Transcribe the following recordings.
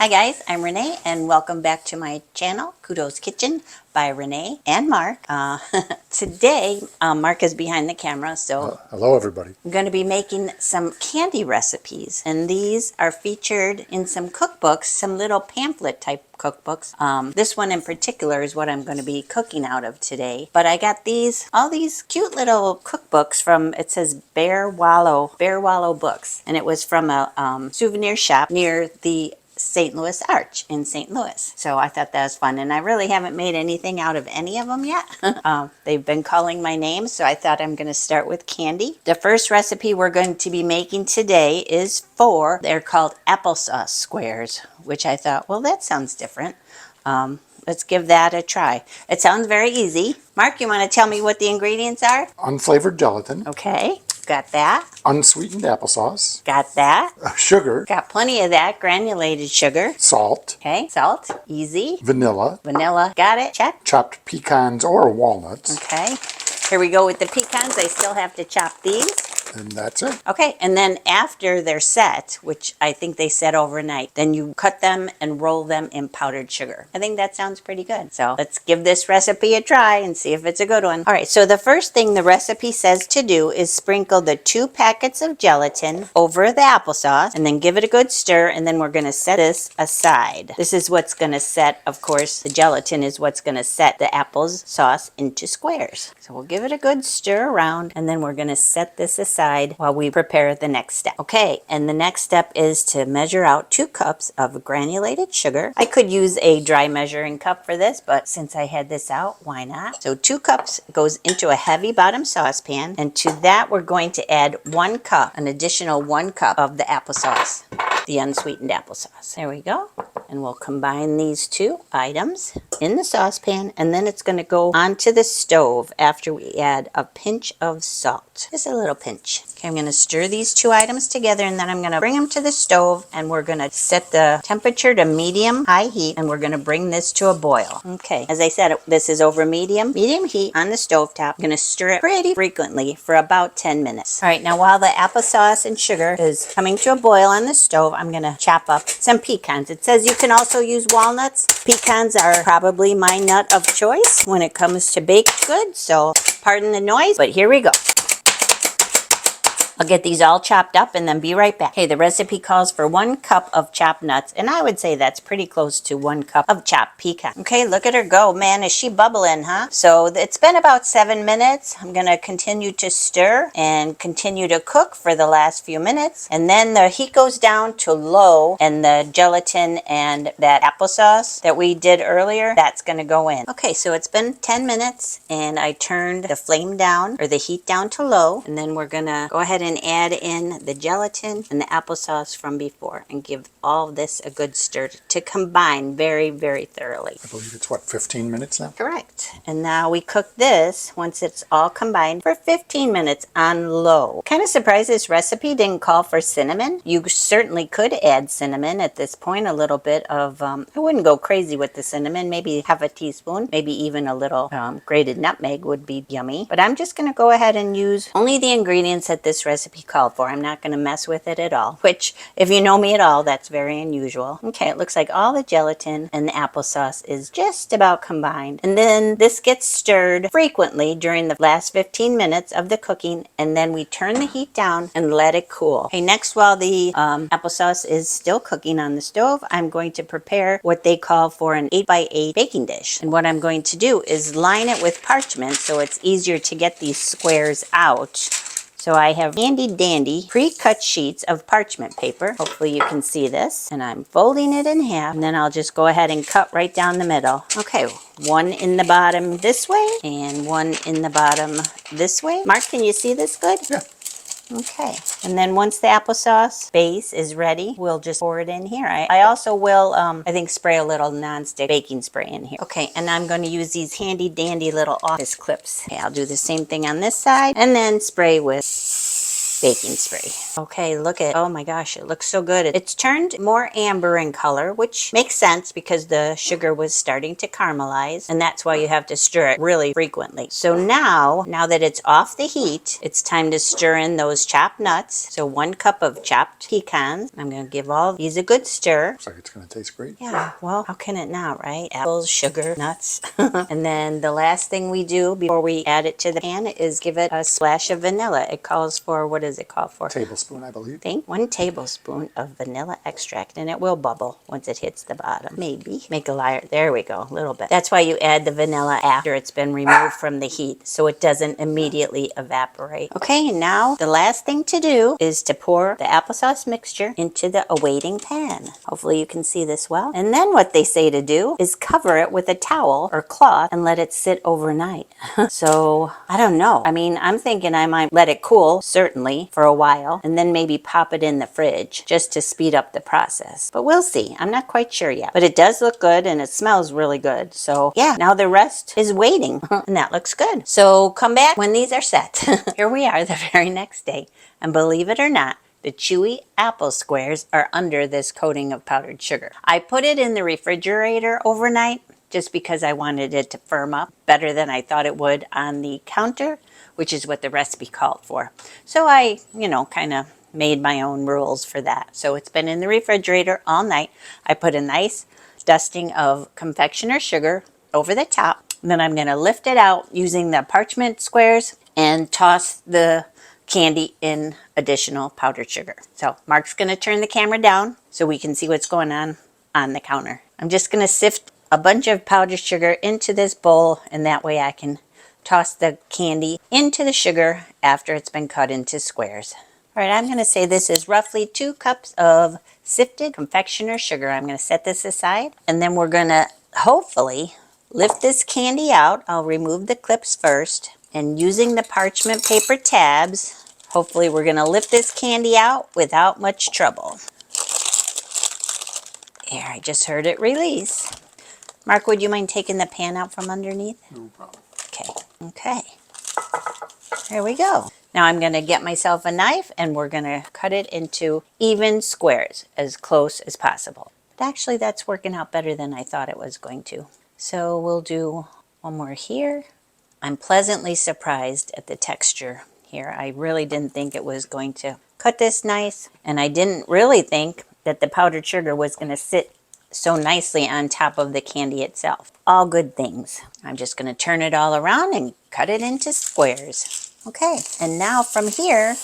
Hi guys, I'm Renee and welcome back to my channel, Kudos Kitchen by Renee and Mark. Today, Mark is behind the camera, so Hello everybody. I'm going to be making some candy recipes, and these are featured in some cookbooks, some little pamphlet type cookbooks. This one in particular is what I'm going to be cooking out of today. But I got all these cute little cookbooks from, it says Bear Wallow Books, and it was from a souvenir shop near the St. Louis Arch in St. Louis. So I thought that was fun, and I really haven't made anything out of any of them yet. They've been calling my name, so I thought I'm going to start with candy. The first recipe we're going to be making today is they're called applesauce squares, which I thought, well, that sounds different. Let's give that a try. It sounds very easy. Mark, you want to tell me what the ingredients are? Unflavored gelatin. Okay, got that. Unsweetened applesauce. Got that. Sugar. Got plenty of that. Granulated sugar. Salt. Okay, salt. Easy. Vanilla. Vanilla. Got it. Check. Chopped pecans or walnuts. Okay. Here we go with the pecans. I still have to chop these. And that's it. Okay, and then after they're set, which I think they set overnight, then you cut them and roll them in powdered sugar. I think that sounds pretty good. So let's give this recipe a try and see if it's a good one. All right, so the first thing the recipe says to do is sprinkle the 2 packets of gelatin over the applesauce and then give it a good stir, and then we're going to set this aside. This is what's going to set, of course, the gelatin is what's going to set the applesauce into squares. So we'll give it a good stir around, and then we're going to set this aside while we prepare the next step. Okay, and the next step is to measure out 2 cups of granulated sugar. I could use a dry measuring cup for this, but since I had this out, why not? So 2 cups goes into a heavy bottom saucepan, and to that we're going to add 1 cup, an additional 1 cup of the applesauce, the unsweetened applesauce. There we go. And we'll combine these 2 items in the saucepan, and then it's going to go onto the stove after we add a pinch of salt. Just a little pinch. Okay, I'm going to stir these 2 items together, and then I'm going to bring them to the stove, and we're going to set the temperature to medium-high heat, and we're going to bring this to a boil. Okay, as I said, this is over medium heat on the stovetop. I'm going to stir it pretty frequently for about 10 minutes. All right, now while the applesauce and sugar is coming to a boil on the stove, I'm going to chop up some pecans. It says you can also use walnuts. Pecans are probably my nut of choice when it comes to baked goods, so pardon the noise, but here we go. I'll get these all chopped up and then be right back. Okay, the recipe calls for 1 cup of chopped nuts, and I would say that's pretty close to 1 cup of chopped pecan. Okay, look at her go. Man, is she bubbling, huh? So it's been about 7 minutes. I'm going to continue to stir and continue to cook for the last few minutes, and then the heat goes down to low, and the gelatin and that applesauce that we did earlier, that's going to go in. Okay, so it's been 10 minutes, and I turned the flame down, or the heat down to low, and then we're going to go ahead and add in the gelatin and the applesauce from before and give all this a good stir to combine very, very thoroughly. I believe it's, 15 minutes now? Correct. And now we cook this, once it's all combined, for 15 minutes on low. Kind of surprised this recipe didn't call for cinnamon. You certainly could add cinnamon at this point, a little bit of, I wouldn't go crazy with the cinnamon, maybe half a teaspoon, maybe even a little grated nutmeg would be yummy. But I'm just going to go ahead and use only the ingredients that this recipe called for. I'm not going to mess with it at all, which if you know me at all, that's very unusual. Okay, it looks like all the gelatin and the applesauce is just about combined. And then this gets stirred frequently during the last 15 minutes of the cooking, and then we turn the heat down and let it cool. Okay, next, while the applesauce is still cooking on the stove, I'm going to prepare what they call for an 8x8 baking dish. And what I'm going to do is line it with parchment so it's easier to get these squares out. So I have handy dandy pre-cut sheets of parchment paper. Hopefully you can see this. And I'm folding it in half, and then I'll just go ahead and cut right down the middle. Okay, 1 in the bottom this way and 1 in the bottom this way. Mark, can you see this good? Yeah. Okay, and then once the applesauce base is ready, we'll just pour it in here. I also will, I think, spray a little nonstick baking spray in here. Okay, and I'm going to use these handy dandy little office clips. Okay, I'll do the same thing on this side, and then spray with baking spray. Okay, look at, oh my gosh, it looks so good. It's turned more amber in color, which makes sense because the sugar was starting to caramelize, and that's why you have to stir it really frequently. So now that it's off the heat, it's time to stir in those chopped nuts. So 1 cup of chopped pecans. I'm going to give all these a good stir. Looks like it's going to taste great. Yeah, well, how can it not, right? Apples, sugar, nuts. And then the last thing we do before we add it to the pan is give it a splash of vanilla. It calls for, what does it call for? Tablespoon, I believe. Think 1 tablespoon of vanilla extract, and it will bubble once it hits the bottom. Maybe. Make a liar. There we go, a little bit. That's why you add the vanilla after it's been removed from the heat, so it doesn't immediately evaporate. Okay, now the last thing to do is to pour the applesauce mixture into the awaiting pan. Hopefully you can see this well. And then what they say to do is cover it with a towel or cloth and let it sit overnight. So, I don't know. I mean, I'm thinking I might let it cool, certainly, for a while, and then maybe pop it in the fridge just to speed up the process. But we'll see. I'm not quite sure yet. But it does look good and it smells really good. So, yeah, now the rest is waiting. And that looks good. So, come back when these are set. Here we are the very next day. And believe it or not, the chewy apple squares are under this coating of powdered sugar. I put it in the refrigerator overnight just because I wanted it to firm up better than I thought it would on the counter, which is what the recipe called for. So I, kind of made my own rules for that. So it's been in the refrigerator all night. I put a nice dusting of confectioner sugar over the top. And then I'm going to lift it out using the parchment squares and toss the candy in additional powdered sugar. So Mark's going to turn the camera down so we can see what's going on the counter. I'm just going to sift a bunch of powdered sugar into this bowl, and that way I can toss the candy into the sugar after it's been cut into squares. All right, I'm going to say this is roughly 2 cups of sifted confectioner sugar. I'm going to set this aside, and then we're going to hopefully lift this candy out. I'll remove the clips first, and using the parchment paper tabs, hopefully we're going to lift this candy out without much trouble. Here, I just heard it release. Mark, would you mind taking the pan out from underneath? No problem. Okay. There we go. Now I'm going to get myself a knife and we're going to cut it into even squares as close as possible. But actually that's working out better than I thought it was going to. So we'll do one more here. I'm pleasantly surprised at the texture here. I really didn't think it was going to cut this nice, and I didn't really think that the powdered sugar was going to sit so nicely on top of the candy itself. All good things. I'm just going to turn it all around and cut it into squares. Okay, and now from here,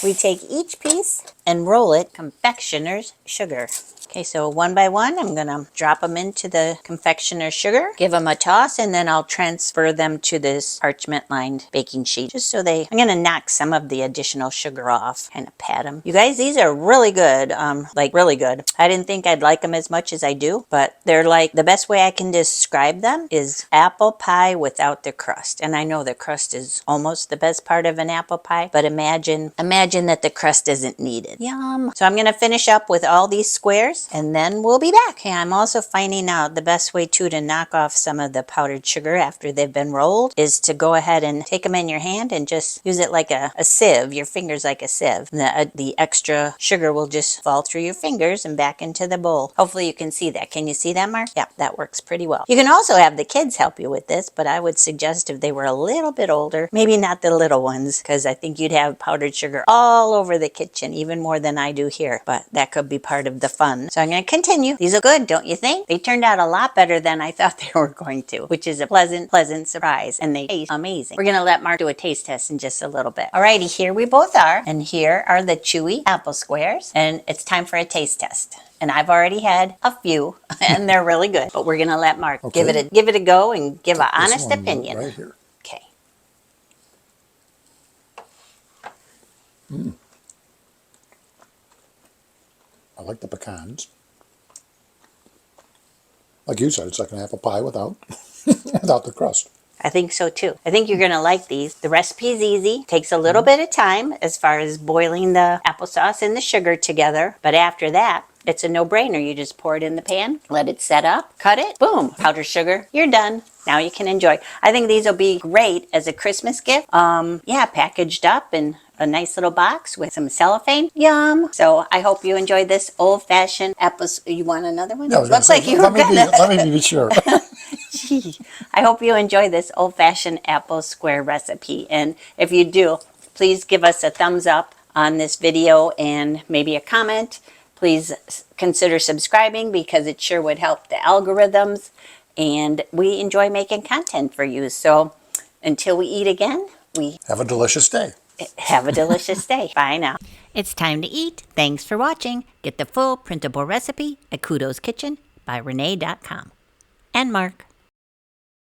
we take each piece and roll it confectioner's sugar. Okay, so one by one, I'm going to drop them into the confectioner's sugar, give them a toss, and then I'll transfer them to this parchment-lined baking sheet, just so I'm going to knock some of the additional sugar off, kind of pat them. You guys, these are really good, really good. I didn't think I'd like them as much as I do, but they're like, the best way I can describe them is apple pie without the crust. And I know the crust is almost the best part of an apple pie, but imagine that the crust isn't needed. Yum. So I'm going to finish up with all these squares, and then we'll be back. Okay, I'm also finding out the best way to knock off some of the powdered sugar after they've been rolled is to go ahead and take them in your hand and just use it like a sieve, your fingers like a sieve. The extra sugar will just fall through your fingers and back into the bowl. Hopefully you can see that. Can you see that, Mark? Yeah, that works pretty well. You can also have the kids help you with this, but I would suggest if they were a little bit older, maybe not the little ones, because I think you'd have powdered sugar all over the kitchen, even more than I do here, but that could be part of the fun. So I'm going to continue. These are good, don't you think? They turned out a lot better than I thought they were going to, which is a pleasant surprise, and they taste amazing. We're going to let Mark do a taste test in just a little bit. Alrighty, here we both are, and here are the chewy apple squares, and it's time for a taste test. And I've already had a few, and they're really good, but we're going to let Mark give it a go and give an honest opinion. Right here. Okay. I like the pecans. Like you said, it's like an apple pie without the crust. I think so too. I think you're going to like these. The recipe is easy. Takes a little bit of time as far as boiling the applesauce and the sugar together. But after that, it's a no-brainer. You just pour it in the pan, let it set up, cut it, boom, powdered sugar, you're done. Now you can enjoy. I think these will be great as a Christmas gift. Yeah, packaged up and a nice little box with some cellophane. Yum! So I hope you enjoyed this old-fashioned apples. You want another one? Yeah, I was going to Looks say, like you were let me be sure. Gee, I hope you enjoy this old-fashioned apple square recipe. And if you do, please give us a thumbs up on this video and maybe a comment. Please consider subscribing because it sure would help the algorithms. And we enjoy making content for you. So until we eat again, we Have a delicious day. have a delicious day. Bye now. It's time to eat. Thanks for watching. Get the full printable recipe at Kudo's Kitchen by Renee.com. And Mark.